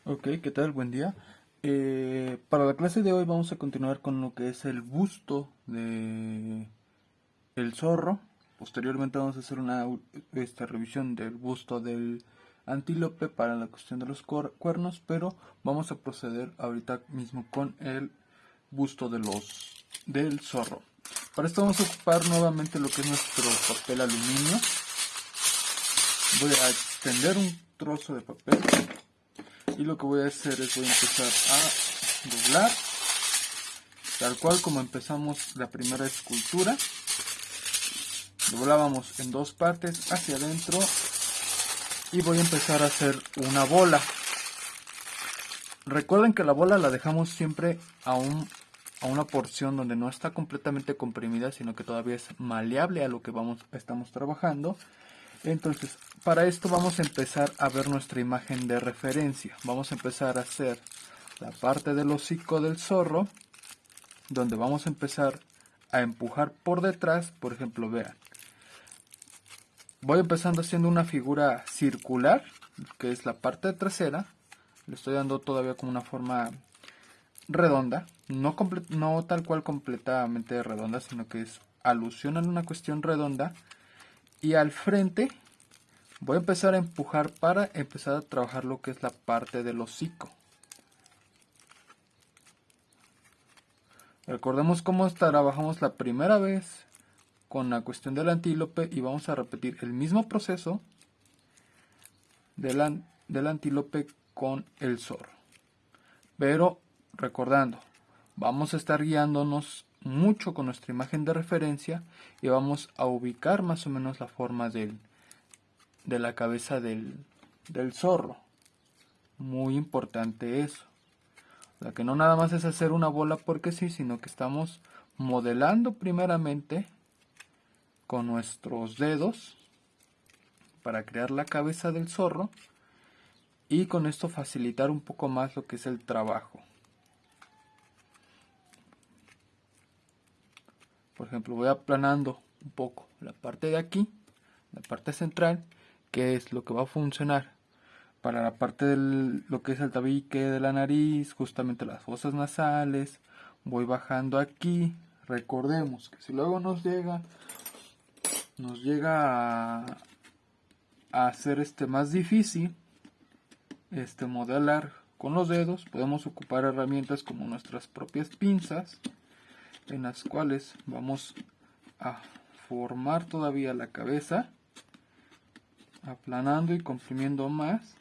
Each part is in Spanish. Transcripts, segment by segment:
Ok, ¿qué tal? Buen día. Para la clase de hoy vamos a continuar con lo que es el busto de el zorro. Posteriormente vamos a hacer una revisión del busto del antílope para la cuestión de los cuernos, pero vamos a proceder ahorita mismo con el busto del zorro. Para esto vamos a ocupar nuevamente lo que es nuestro papel aluminio. Voy a extender un trozo de papel. Y lo que voy a hacer es voy a empezar a doblar, tal cual como empezamos la primera escultura. Doblábamos en dos partes hacia adentro y voy a empezar a hacer una bola. Recuerden que la bola la dejamos siempre a una porción donde no está completamente comprimida, sino que todavía es maleable a lo que estamos trabajando. Entonces, para esto vamos a empezar a ver nuestra imagen de referencia. Vamos a empezar a hacer la parte del hocico del zorro, donde vamos a empezar a empujar por detrás. Por ejemplo, vean, voy empezando haciendo una figura circular, que es la parte trasera. Le estoy dando todavía como una forma redonda, no tal cual completamente redonda, sino que es alusión a una cuestión redonda. Y al frente voy a empezar a empujar para empezar a trabajar lo que es la parte del hocico. Recordemos cómo trabajamos la primera vez con la cuestión del antílope y vamos a repetir el mismo proceso del antílope con el zorro. Pero recordando, vamos a estar guiándonos mucho con nuestra imagen de referencia y vamos a ubicar más o menos la forma de la cabeza del zorro. Muy importante eso. O sea, que no nada más es hacer una bola porque sí, sino que estamos modelando primeramente con nuestros dedos para crear la cabeza del zorro y con esto facilitar un poco más lo que es el trabajo. Por ejemplo, voy aplanando un poco la parte de aquí, la parte central, que es lo que va a funcionar para la parte de lo que es el tabique de la nariz, justamente las fosas nasales. Voy bajando aquí. Recordemos que si luego nos llega a hacer más difícil modelar con los dedos, podemos ocupar herramientas como nuestras propias pinzas, en las cuales vamos a formar todavía la cabeza, aplanando y comprimiendo más.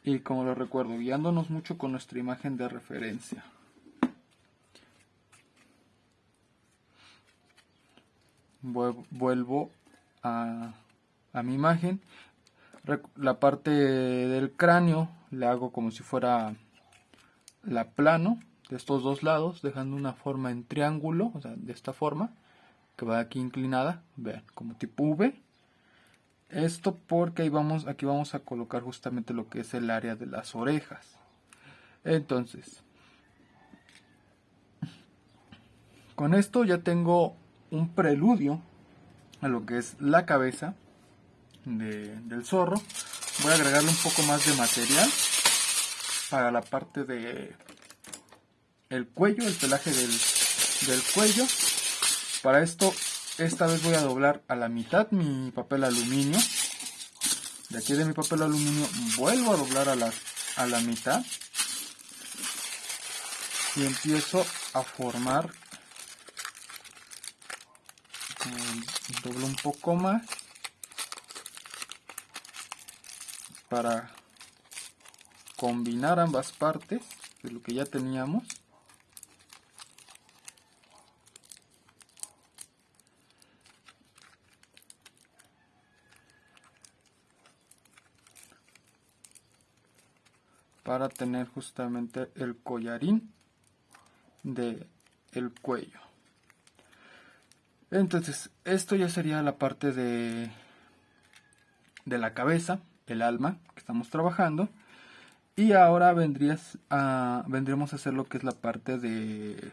Y como lo recuerdo, guiándonos mucho con nuestra imagen de referencia. Vuelvo a mi imagen. La parte del cráneo le hago como si fuera la plano de estos dos lados, dejando una forma en triángulo, o sea, de esta forma, que va aquí inclinada, vean, como tipo V. Esto porque aquí vamos a colocar justamente lo que es el área de las orejas. Entonces, con esto ya tengo un preludio a lo que es la cabeza del zorro. Voy a agregarle un poco más de material para la parte de el cuello, el pelaje del cuello. Para esto, esta vez voy a doblar a la mitad mi papel aluminio. De aquí de mi papel aluminio vuelvo a doblar a la mitad y empiezo a formar. Doblo un poco más para combinar ambas partes de lo que ya teníamos. Para tener justamente el collarín de el cuello. Entonces, esto ya sería la parte de la cabeza, el alma que estamos trabajando. Y ahora vendríamos a hacer lo que es la parte del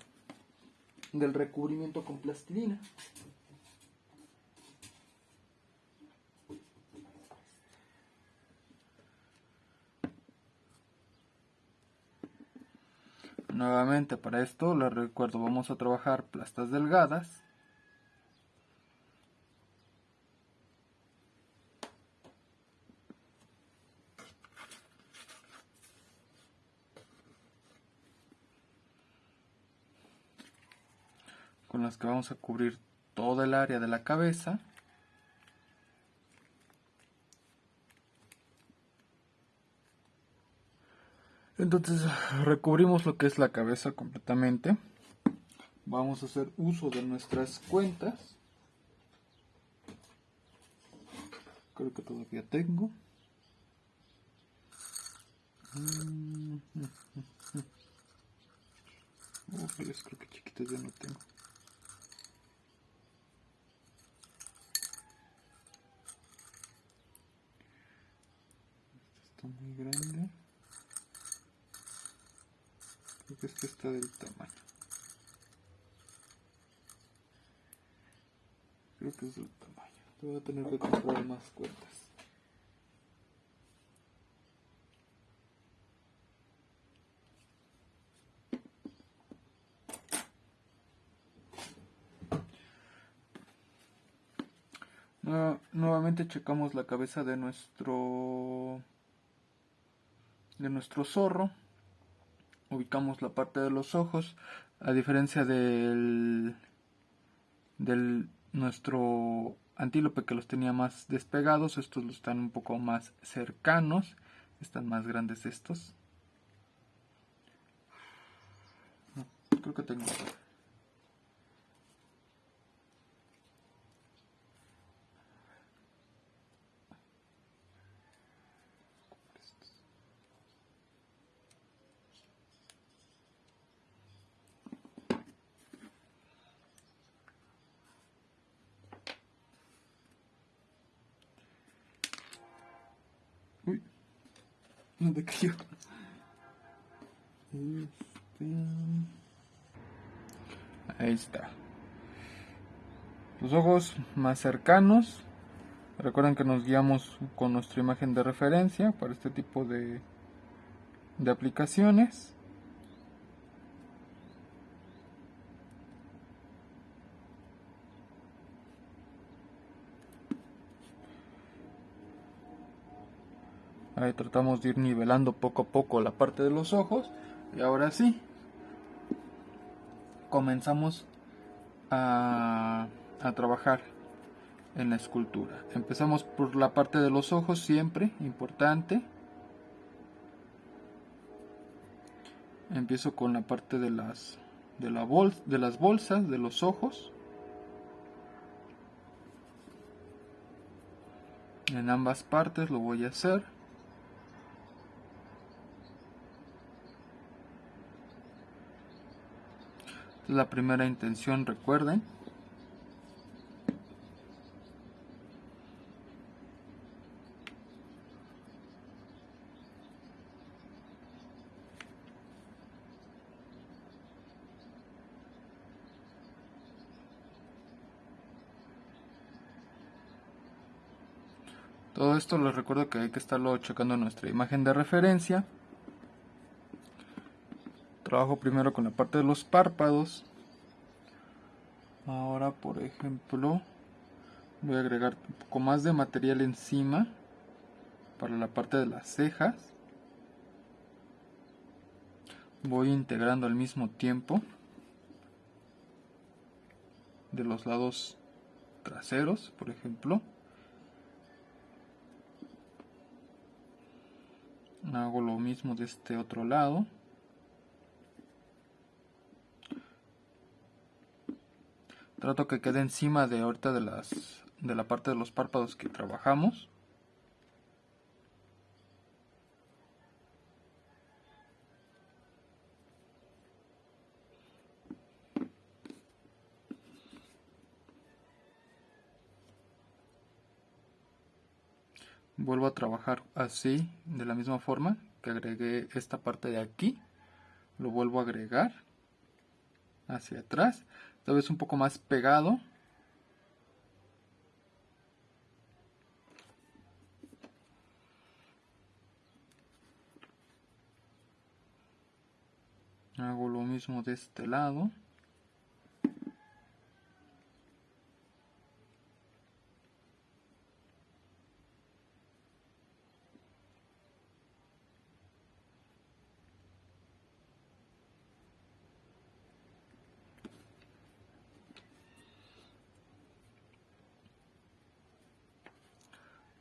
recubrimiento con plastilina. Nuevamente para esto les recuerdo, vamos a trabajar plastas delgadas. Con las que vamos a cubrir toda el área de la cabeza. Entonces recubrimos lo que es la cabeza completamente. Vamos a hacer uso de nuestras cuentas. Creo que todavía tengo. Creo que chiquitas ya no tengo. Este está muy grande. Creo que este está del tamaño. Creo que es del tamaño. Voy a tener que comprar más cuentas. Nuevamente checamos la cabeza de nuestro zorro. Ubicamos la parte de los ojos. A diferencia del nuestro antílope, que los tenía más despegados, estos los están un poco más cercanos. Están más grandes estos. No, creo que tengo. Uy, ¿dónde cayó? Ahí está. Los ojos más cercanos. Recuerden que nos guiamos con nuestra imagen de referencia para este tipo de aplicaciones. Ahí tratamos de ir nivelando poco a poco la parte de los ojos. Y ahora sí, comenzamos a trabajar en la escultura. Empezamos por la parte de los ojos, siempre importante. Empiezo con la parte de las bolsas de los ojos. En ambas partes lo voy a hacer. Esta es la primera intención, recuerden. Todo esto les recuerdo que hay que estarlo checando en nuestra imagen de referencia. Trabajo primero con la parte de los párpados. Ahora, por ejemplo, voy a agregar un poco más de material encima para la parte de las cejas. Voy integrando al mismo tiempo de los lados traseros, por ejemplo. Hago lo mismo de este otro lado. Trato que quede encima de ahorita de la parte de los párpados que trabajamos. Vuelvo a trabajar así, de la misma forma que agregué esta parte de aquí. Lo vuelvo a agregar hacia atrás, esta vez un poco más pegado. Hago lo mismo de este lado.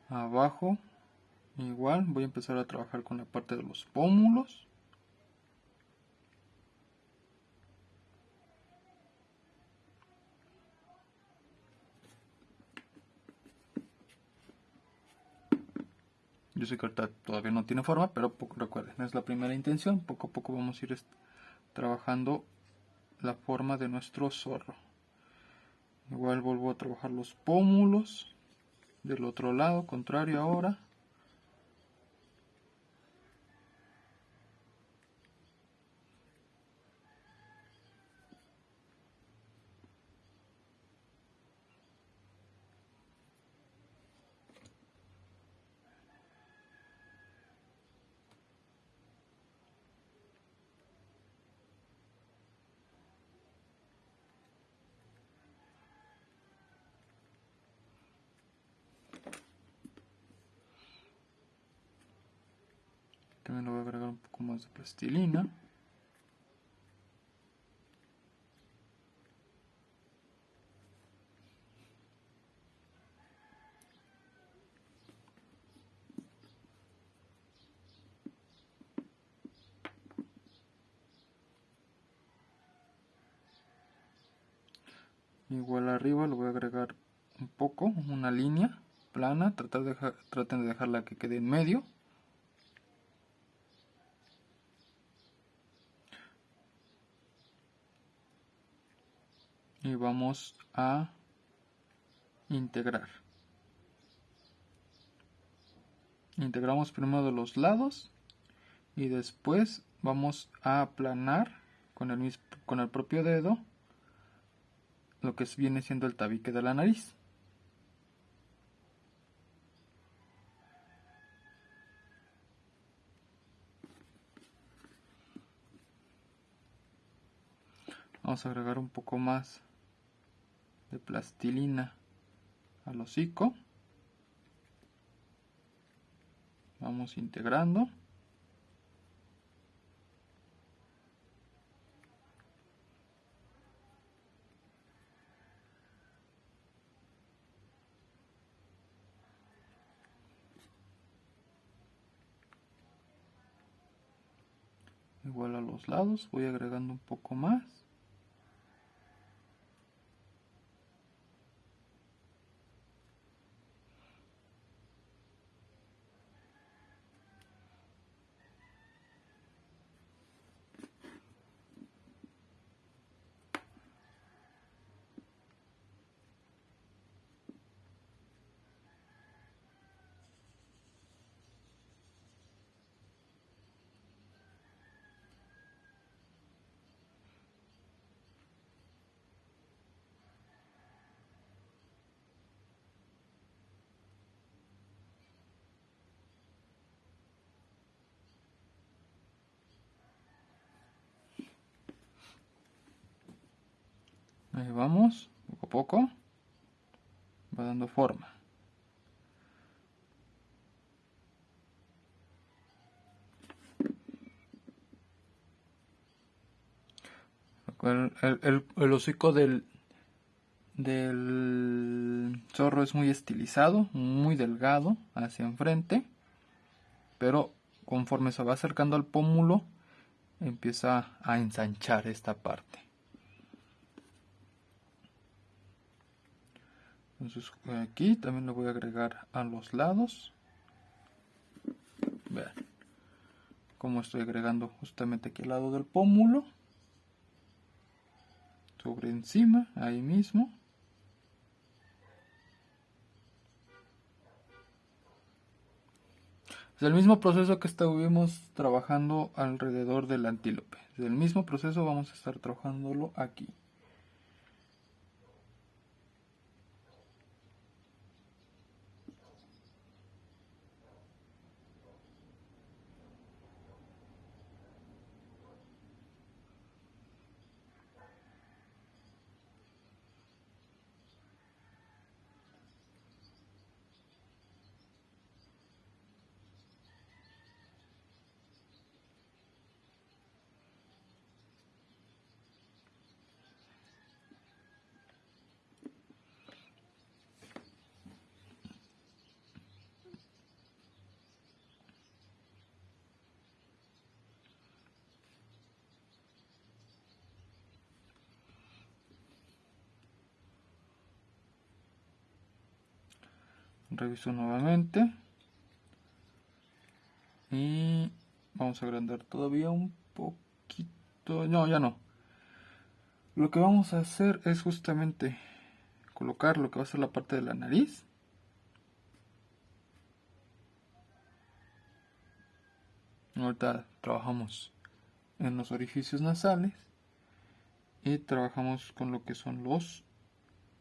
Abajo igual voy a empezar a trabajar con la parte de los pómulos. Yo sé que ahorita todavía no tiene forma, pero recuerden, es la primera intención. Poco a poco vamos a ir trabajando la forma de nuestro zorro. Igual vuelvo a trabajar los pómulos del otro lado, contrario ahora. También le voy a agregar un poco más de plastilina. Igual arriba le voy a agregar un poco, una línea plana. Traten de dejarla que quede en medio. Y vamos a integrar. Integramos primero de los lados y después vamos a aplanar con el propio dedo lo que viene siendo el tabique de la nariz. Vamos a agregar un poco más de plastilina al hocico. Vamos integrando. Igual a los lados, voy agregando un poco más. Ahí vamos, poco a poco, va dando forma. El hocico del zorro es muy estilizado, muy delgado hacia enfrente, pero conforme se va acercando al pómulo, empieza a ensanchar esta parte. Entonces aquí también le voy a agregar a los lados. Vean cómo estoy agregando justamente aquí al lado del pómulo. Sobre encima, ahí mismo. Es el mismo proceso que estuvimos trabajando alrededor del antílope. Es el mismo proceso, vamos a estar trabajándolo aquí. Reviso nuevamente. Y vamos a agrandar todavía un poquito. No, ya no. Lo que vamos a hacer es justamente colocar lo que va a ser la parte de la nariz. Ahorita trabajamos en los orificios nasales y trabajamos con lo que son los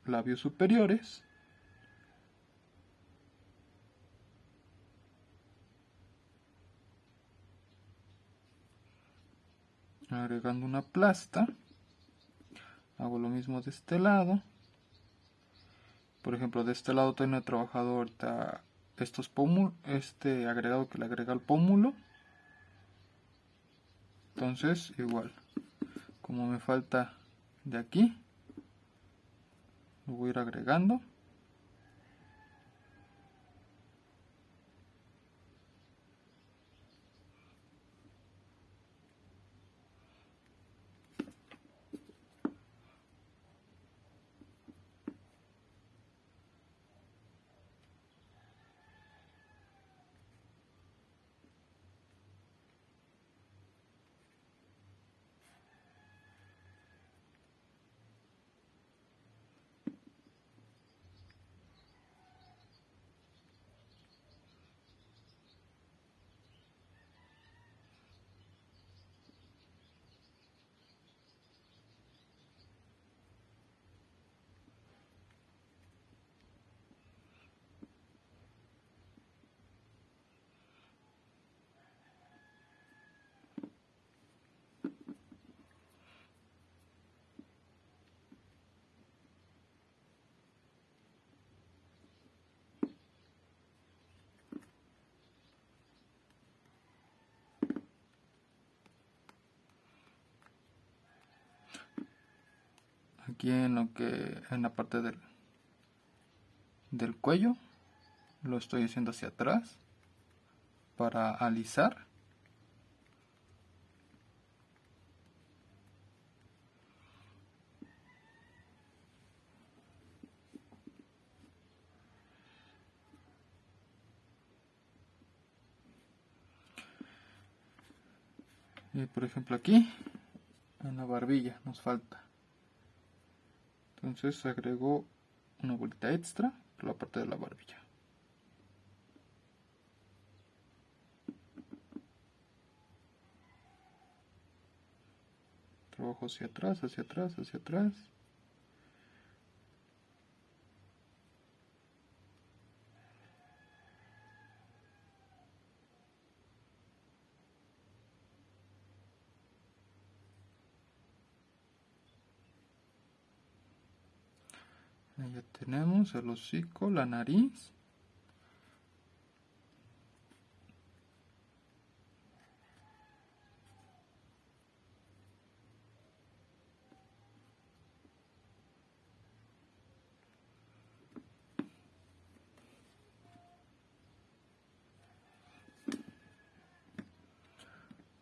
labios superiores. Agregando una plasta. Hago lo mismo de este lado. Por ejemplo, de este lado todavía no he trabajado ahorita estos pómulos, este agregado que le agrega al pómulo. Entonces, igual, como me falta de aquí, lo voy a ir agregando. Aquí en la parte del cuello lo estoy haciendo hacia atrás para alisar. Y por ejemplo aquí en la barbilla nos falta, entonces agrego una bolita extra por la parte de la barbilla. Trabajo hacia atrás, hacia atrás, hacia atrás. Ahí ya tenemos el hocico, la nariz.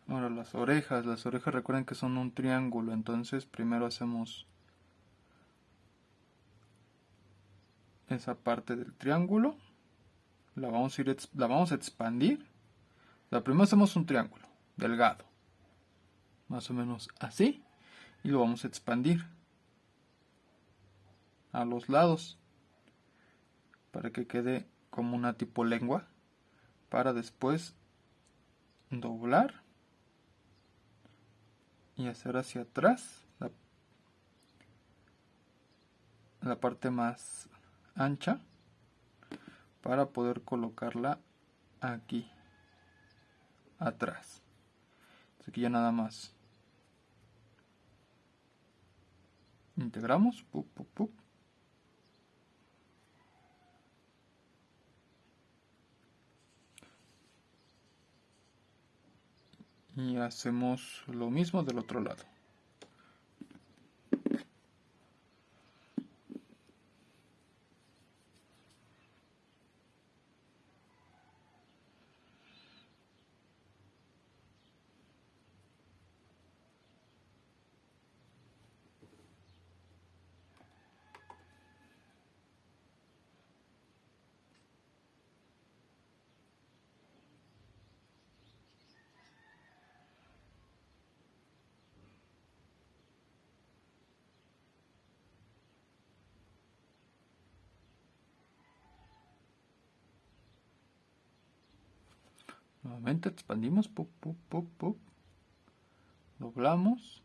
Ahora las orejas recuerden que son un triángulo, entonces primero hacemos esa parte del triángulo, la vamos a expandir. Primero hacemos un triángulo delgado, más o menos así, y lo vamos a expandir a los lados para que quede como una tipo lengua, para después doblar y hacer hacia atrás la parte más ancha para poder colocarla aquí atrás. Entonces aquí ya nada más integramos, pup, pup, pup. Y hacemos lo mismo del otro lado. Nuevamente expandimos, pop, pop, pop, pop. Doblamos.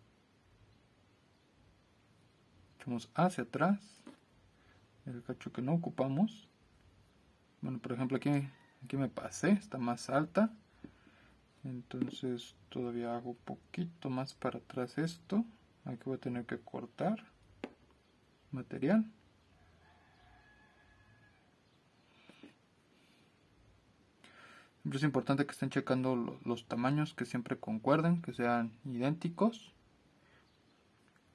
Echamos hacia atrás. El cacho que no ocupamos. Bueno, por ejemplo, aquí me pasé, está más alta. Entonces todavía hago un poquito más para atrás esto. Aquí voy a tener que cortar material. Siempre es importante que estén checando los tamaños, que siempre concuerden, que sean idénticos.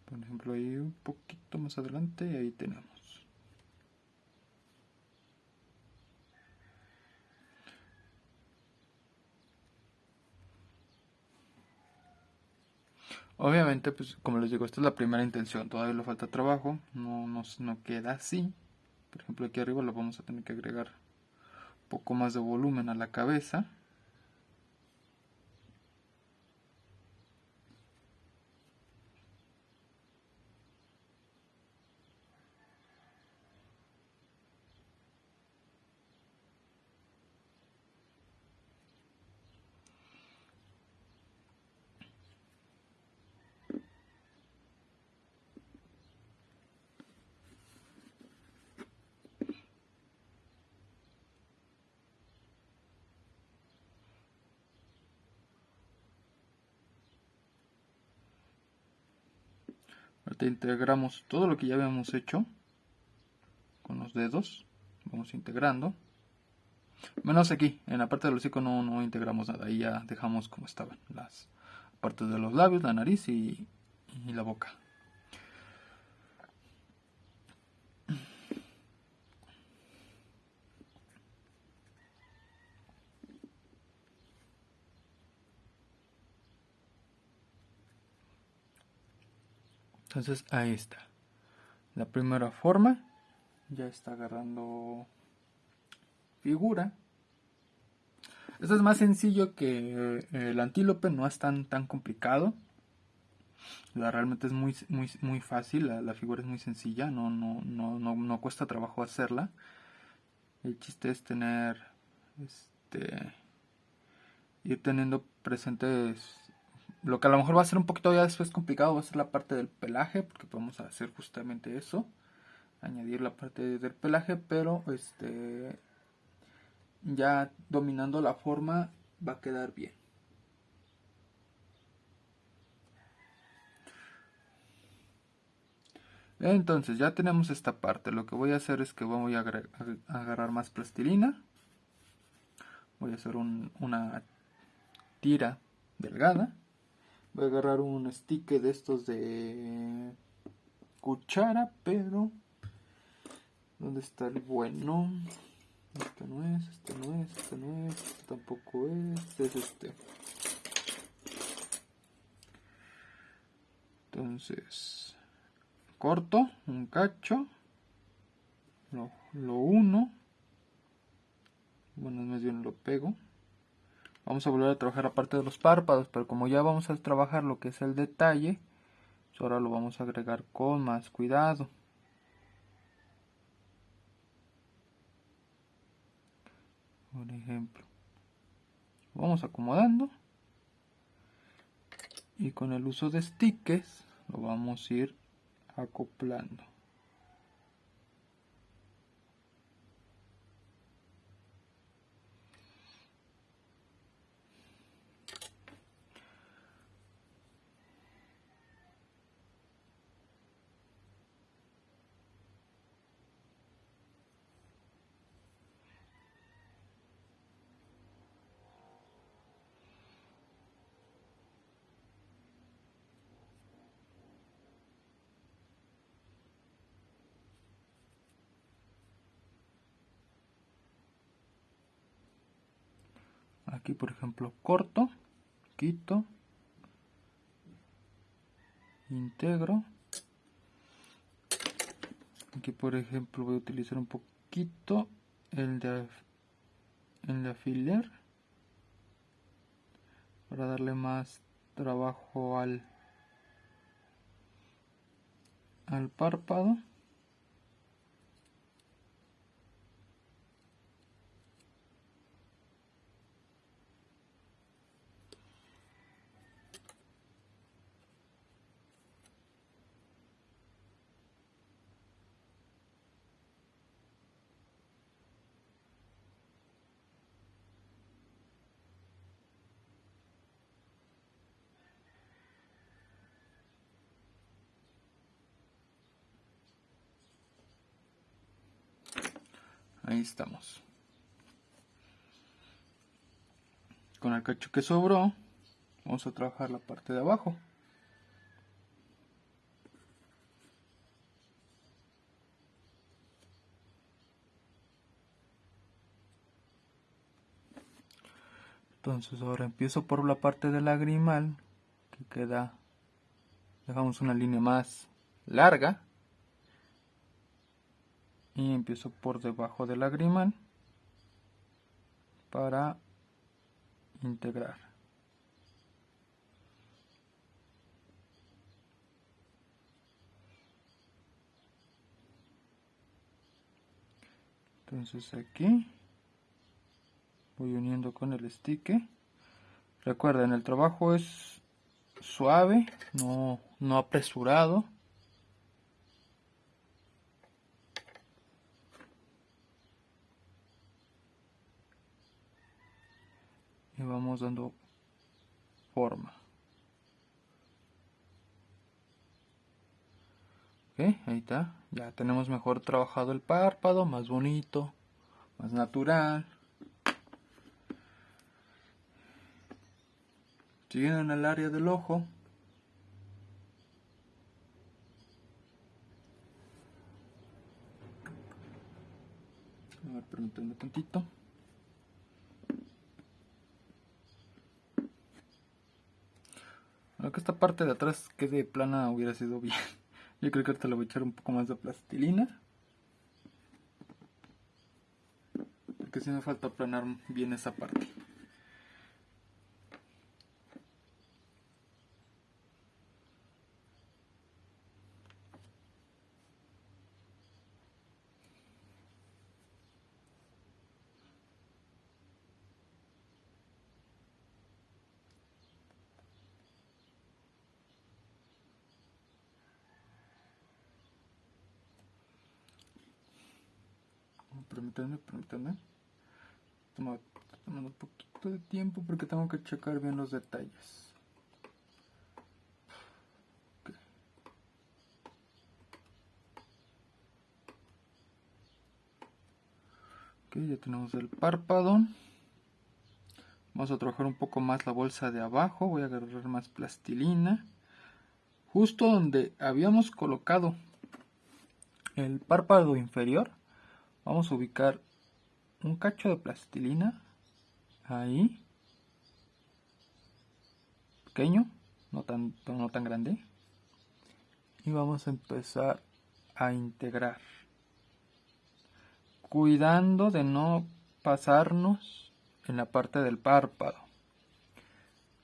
Por ejemplo, ahí un poquito más adelante y ahí tenemos. Obviamente, pues como les digo, esta es la primera intención, todavía le falta trabajo, no queda así. Por ejemplo, aquí arriba lo vamos a tener que agregar un poco más de volumen a la cabeza. Ahorita integramos todo lo que ya habíamos hecho con los dedos. Vamos integrando. Menos aquí, en la parte del hocico no integramos nada. Ahí ya dejamos como estaban las partes de los labios, la nariz y la boca. Entonces ahí está. La primera forma ya está agarrando figura. Esto es más sencillo que el antílope, no es tan complicado. Realmente es muy fácil, la figura es muy sencilla, no cuesta trabajo hacerla. El chiste es ir teniendo presentes lo que a lo mejor va a ser un poquito ya después complicado, va a ser la parte del pelaje, porque podemos hacer justamente eso, añadir la parte del pelaje, pero ya dominando la forma va a quedar bien. Entonces ya tenemos esta parte. Lo que voy a hacer es que voy a agarrar más plastilina. Voy a hacer una tira delgada. Voy a agarrar un stick de estos de cuchara, pero ¿dónde está el bueno? Este no es, este no es, este no es, este tampoco es este. Entonces, corto un cacho, lo uno, bueno, más bien lo pego. Vamos a volver a trabajar la parte de los párpados, pero como ya vamos a trabajar lo que es el detalle, pues ahora lo vamos a agregar con más cuidado. Por ejemplo, vamos acomodando y con el uso de stickers lo vamos a ir acoplando. Aquí por ejemplo corto, quito, integro. Aquí por ejemplo voy a utilizar un poquito el de afilar para darle más trabajo al párpado. Ahí estamos. Con el cacho que sobró, vamos a trabajar la parte de abajo. Entonces ahora empiezo por la parte del lagrimal, que queda, dejamos una línea más larga, y empiezo por debajo del lagrimal para integrar. Entonces aquí voy uniendo con el stick. Recuerden, el trabajo es suave, no apresurado. Y vamos dando forma. Ok, ahí está. Ya tenemos mejor trabajado el párpado, más bonito, más natural. Siguiendo en el área del ojo. A ver, permítanme tantito. Aunque esta parte de atrás quede plana hubiera sido bien. Yo creo que ahorita le voy a echar un poco más de plastilina. Porque sí me falta aplanar bien esa parte. Permítanme. Está tomando un poquito de tiempo porque tengo que checar bien los detalles. Okay. Ok, ya tenemos el párpado. Vamos a trabajar un poco más la bolsa de abajo. Voy a agarrar más plastilina. Justo donde habíamos colocado el párpado inferior, vamos a ubicar un cacho de plastilina ahí, pequeño, no tan grande, y vamos a empezar a integrar, cuidando de no pasarnos en la parte del párpado,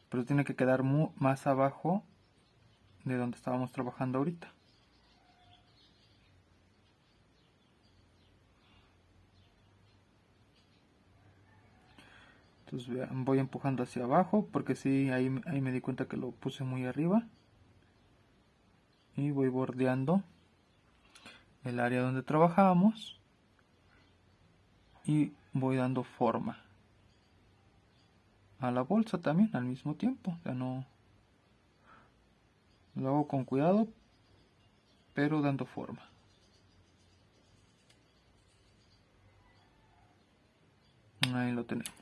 pero tiene que quedar más abajo de donde estábamos trabajando ahorita. Entonces vean, voy empujando hacia abajo porque sí, ahí me di cuenta que lo puse muy arriba. Y voy bordeando el área donde trabajamos y voy dando forma a la bolsa también al mismo tiempo. O sea, no lo hago con cuidado, pero dando forma. Ahí lo tenemos.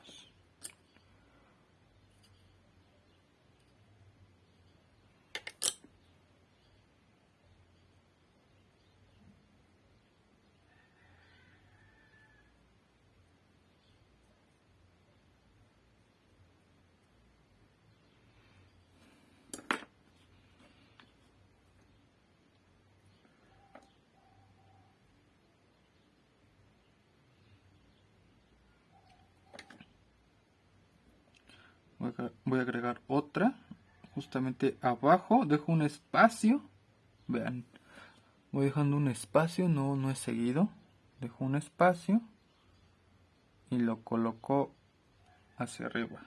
Voy a agregar otra. Justamente abajo dejo un espacio. Vean, voy dejando un espacio, no es seguido. Dejo un espacio y lo coloco hacia arriba.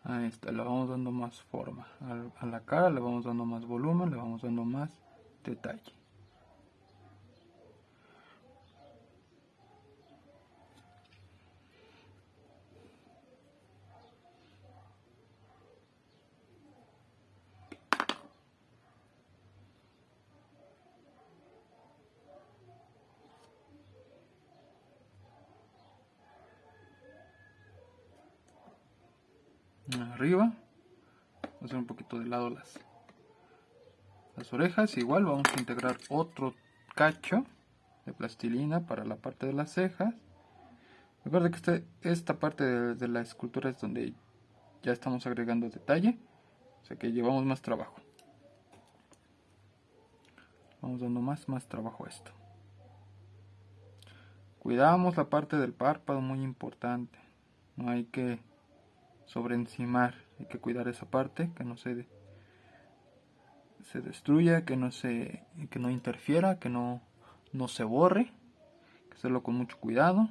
Ahí está, le vamos dando más forma a la cara, le vamos dando más volumen, le vamos dando más detalle. Arriba, vamos a hacer un poquito de lado las orejas. Igual vamos a integrar otro cacho de plastilina para la parte de las cejas. Recuerda que esta parte de la escultura es donde ya estamos agregando detalle, o sea que llevamos más trabajo. Vamos dando más trabajo a esto. Cuidamos la parte del párpado, muy importante. No hay que sobreencimar, hay que cuidar esa parte, que no se destruya, que no interfiera, que no se borre. Hay que hacerlo con mucho cuidado.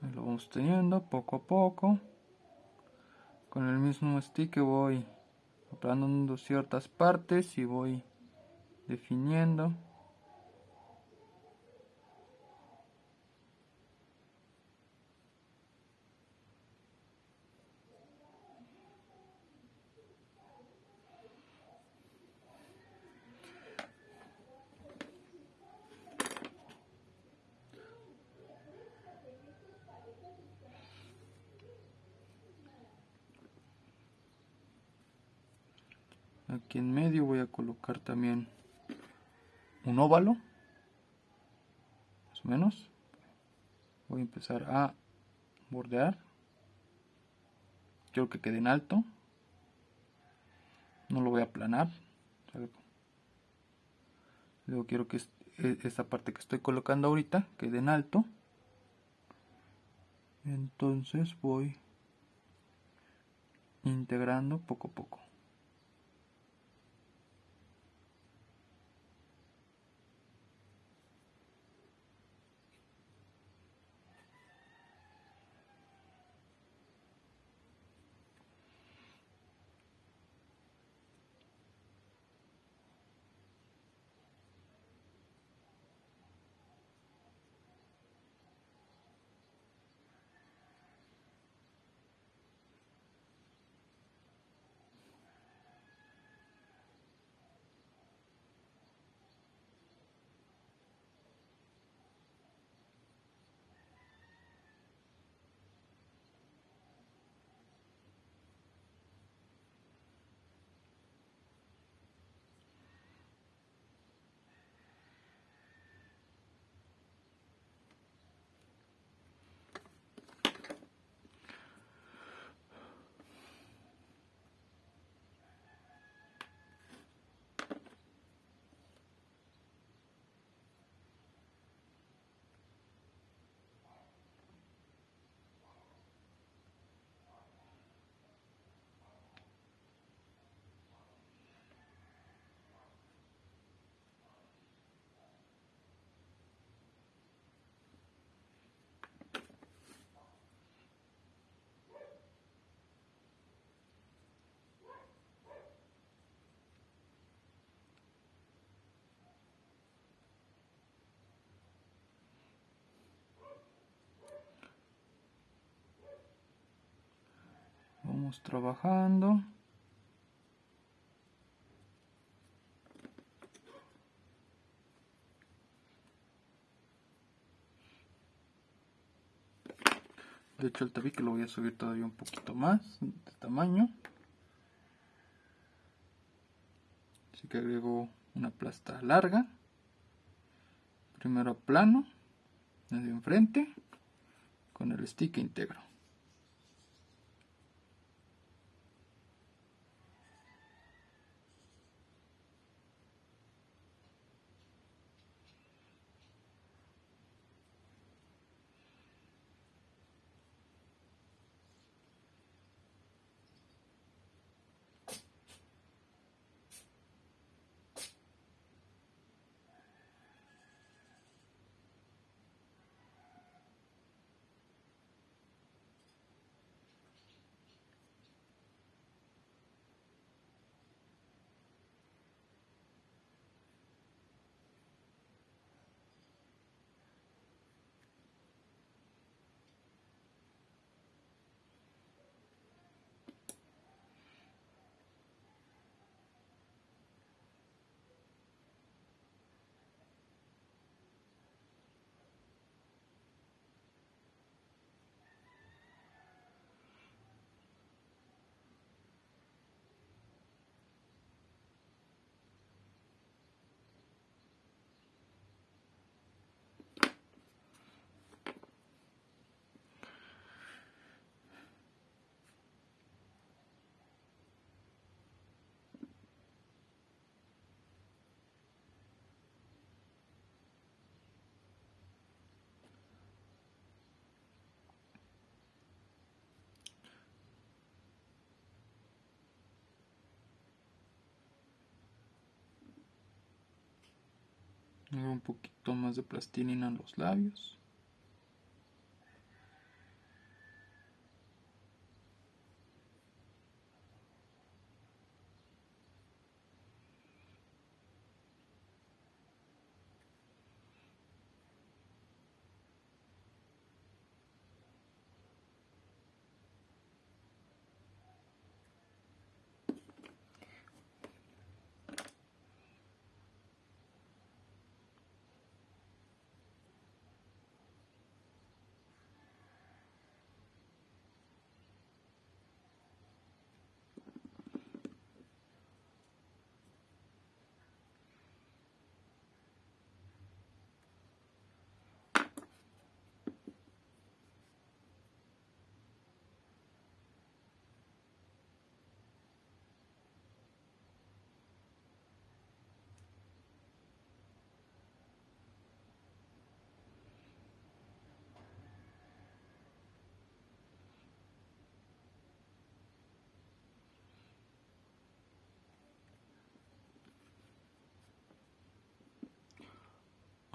Ahí lo vamos teniendo poco a poco. Con el mismo stick voy aplanando ciertas partes y voy definiendo. Aquí en medio voy a colocar también un óvalo, más o menos. Voy a empezar a bordear. Quiero que quede en alto. No lo voy a aplanar. Luego quiero que esta parte que estoy colocando ahorita quede en alto. Entonces voy integrando poco a poco. Vamos trabajando. De hecho el tabique lo voy a subir todavía un poquito más de tamaño. Así que agrego una plasta larga. Primero plano, desde enfrente, con el stick integro. Un poquito más de plastilina en los labios.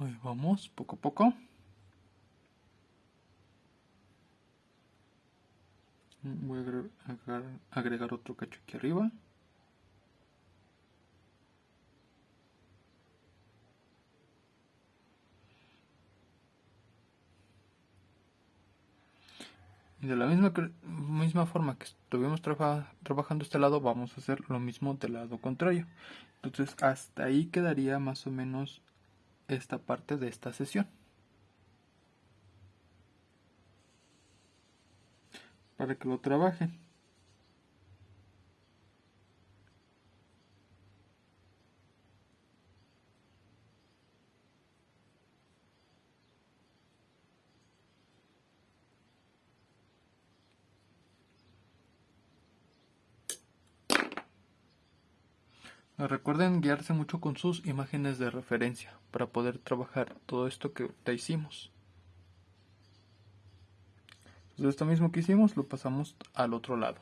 Ahí vamos, poco a poco. Voy a agregar otro cacho aquí arriba. Y de la misma forma que estuvimos trabajando este lado, vamos a hacer lo mismo del lado contrario. Entonces hasta ahí quedaría más o menos esta parte de esta sesión. Para que lo trabajen. Recuerden guiarse mucho con sus imágenes de referencia para poder trabajar todo esto que ahorita hicimos. Entonces esto mismo que hicimos lo pasamos al otro lado.